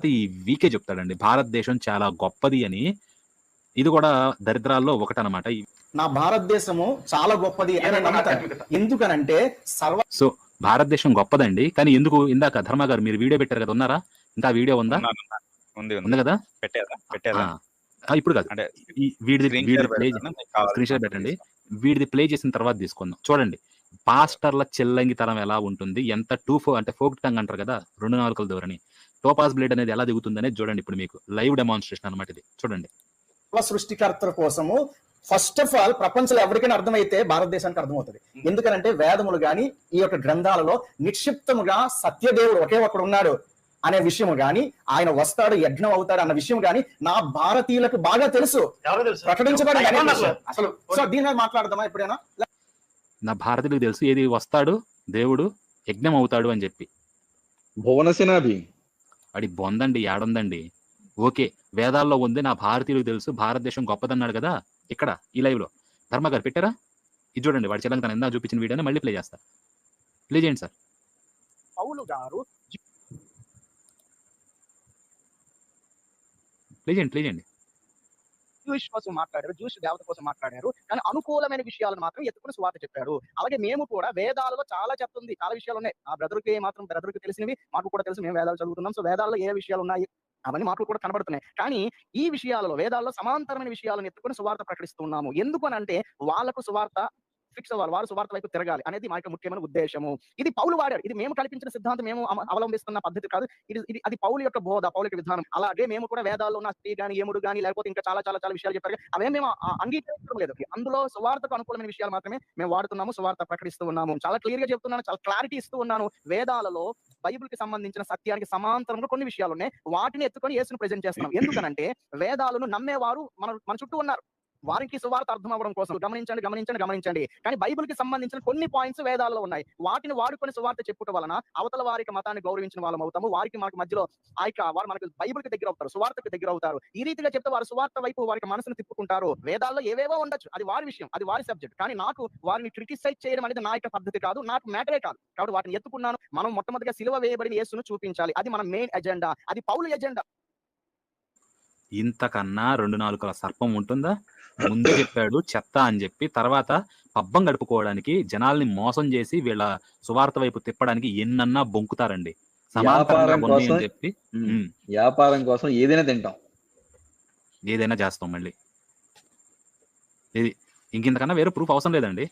ఈ వీకే చెప్తాడండి. భారతదేశం చాలా గొప్పది అని. ఇది కూడా దరిద్రాల్లో ఒకటనమాట. నా భారతదేశము చాలా గొప్పది అని నమ్ముతాను. ఎందుకనంటే సో భారతదేశం గొప్పదండి. కానీ ఎందుకు ఇందాక ధర్మ గారు మీరు వీడియో పెట్టారు కదా, ఉన్నారా? ఇంకా వీడియో ఉందా? ఉంది కదా? ఇప్పుడు కాదు, వీడిది స్క్రీన్ షాట్ పెట్టండి. వీడిది ప్లే చేసిన తర్వాత తీసుకుందాం. చూడండి పాస్టర్ల చెల్లంగితనం ఎలా ఉంటుంది, ఎంత అంటే ఫోక్ టంగ్ అంటారు కదా, 2 నాలుకల ధోరణి, టోపాస్ బ్లేడ్ అనేది ఎలా దిగుతుంది అనేది చూడండి. ఇప్పుడు మీకు లైవ్ డెమాన్స్ట్రేషన్ అనమాట ఇది. చూడండి. సృష్టికర్తల కోసము ఫస్ట్ ఆఫ్ ఆల్ ప్రపంచంలో ఎవరికైనా అర్థమైతే భారతదేశానికి అర్థమవుతుంది. ఎందుకనంటే వేదములు గాని ఈ యొక్క గ్రంథాలలో నిక్షిప్తముగా సత్యదేవుడు ఒకే ఒకడు ఉన్నాడు అనే విషయం గాని, ఆయన వస్తాడు యజ్ఞం అవుతాడు అన్న విషయం గాని నా భారతీయులకు బాగా తెలుసు, ప్రకటించబడి అసలు. సో దీని మీద మాట్లాడదామా ఎప్పుడైనా? నా భారతీయులకు తెలుసు ఏది వస్తాడు, దేవుడు యజ్ఞం అవుతాడు అని చెప్పి. భువనసేనాభి అడి బొందండి, ఏడుందండి. ఓకే, వేదాల్లో ఉంది, నా భారతీయులకు తెలుసు, భారతదేశం గొప్పదన్నాడు కదా. ఇక్కడ ఈ లైవ్ లో ధర్మ గారు పెట్టారా? ఇది చూడండి, వాడి చెల్లంగా తను ఇందా చూపించిన వీడియోని మళ్ళీ ప్లే చేస్తా. ప్లే చేయండి సార్. పౌలు గారు ప్లే చేయండి. జూయిష్ కోసం మాట్లాడారు, జూయిష్ దేవత కోసం మాట్లాడారు, కానీ అనుకూలమైన విషయాలను మాత్రం ఎత్తుకుని సువార్త చెప్పాడు. అలాగే మేము కూడా వేదాలలో చాలా చెప్తుంది, చాలా విషయాలు ఉన్నాయి. ఆ బ్రదర్కి తెలిసినవి మాకు కూడా తెలుసు, మేము వేదాలు చదువుతున్నాం. సో వేదాల్లో ఏ విషయాలు ఉన్నాయి అవన్నీ మాకు కూడా కనబడుతున్నాయి. కానీ ఈ విషయాలలో వేదాల్లో సమాంతరమైన విషయాలను ఎత్తుకుని సువార్త ప్రకటిస్తున్నాము. ఎందుకు అని అంటే వాళ్ళకు సువార్త ఫిక్స్ అవ్వాలి, వారు సువార్త వైపు తిరగాలి అనేది మా యొక్క ముఖ్యమైన ఉద్దేశము. ఇది పౌలు వాడాడు, ఇది మేము కల్పించిన సిద్ధాంతం, మేము అవలంబిస్తున్న పద్ధతి కాదు. ఇది అది పౌలు యొక్క బోధ, పౌలు యొక్క విధానం. అలాగే మేము కూడా వేదాల్లో ఉన్న స్త్రీ గాని, యముడు గాని, లేకపోతే ఇంకా చాలా చాలా చాలా విషయాలు చెప్పారు, అవే మేము అంగీకరించడం లేదు. అందులో సువార్తకు అనుకూలమైన విషయాలు మాత్రమే మేము వాడుతున్నాము, సువార్త ప్రకటిస్తూ ఉన్నాము. చాలా క్లియర్ గా చెప్తున్నాను, చాలా క్లారిటీ ఇస్తూ ఉన్నాను. వేదాలలో బైబిల్ కి సంబంధించిన సత్యానికి సమాంతరంగా కొన్ని విషయాలు ఉన్నాయి, వాటిని ఎత్తుకొని యేసును ప్రెజెంట్ చేస్తున్నాం. ఎందుకనంటే వేదాలను నమ్మేవారు మన చుట్టూ ఉన్నారు, వారికి సువార్త అర్థం అవ్వడం కోసం. గమనించండి. కానీ బైబిల్ కి సంబంధించిన కొన్ని పాయింట్స్ వేదాల్లో ఉన్నాయి, వాటిని వాడుకొని సువార్త చెప్పుట వలన అవతల వారికి మతాన్ని గౌరవించిన వాళ్ళం అవుతాము. వారికి మనకు మధ్యలో వారు మనకు బైబిల్ కి దగ్గర అవుతారు, సువార్తకు దగ్గర అవుతారు. ఈ రీతిగా చెప్తే వారు సువార్త వైపు వారికి మనసును తిప్పుకుంటారు. వేదాల్లో ఏవేవో ఉండొచ్చు, అది వారి విషయం, అది వారి సబ్జెక్ట్. కానీ నాకు వారిని క్రిటిసైజ్ చేయడం అనేది నా యొక్క పద్ధతి కాదు, నాకు మ్యాటరే కాదు. కాబట్టి వాటిని ఎత్తుకున్నాను. మనం మొట్టమొదటిగా సిలువ వేయబడిన యేసును చూపించాలి, అది మన మెయిన్ ఎజెండా, అది పౌలు ఎజెండా. ఇంతకన్నా 2 నాలుకల సర్పం ఉంటుందా? ముందే చెప్పాడు చెత్త అని చెప్పి, తర్వాత పబ్బం గడుపుకోవడానికి జనాల్ని మోసం చేసి వీళ్ళ సువార్త వైపు తిప్పడానికి ఎన్నన్నా బొంకుతారండి. వ్యాపారం కోసం ఏదైనా తింటాం, ఏదైనా చేస్తాం. మళ్ళీ ఇది ఇంకింతకన్నా వేరే ప్రూఫ్ అవసరం లేదండి.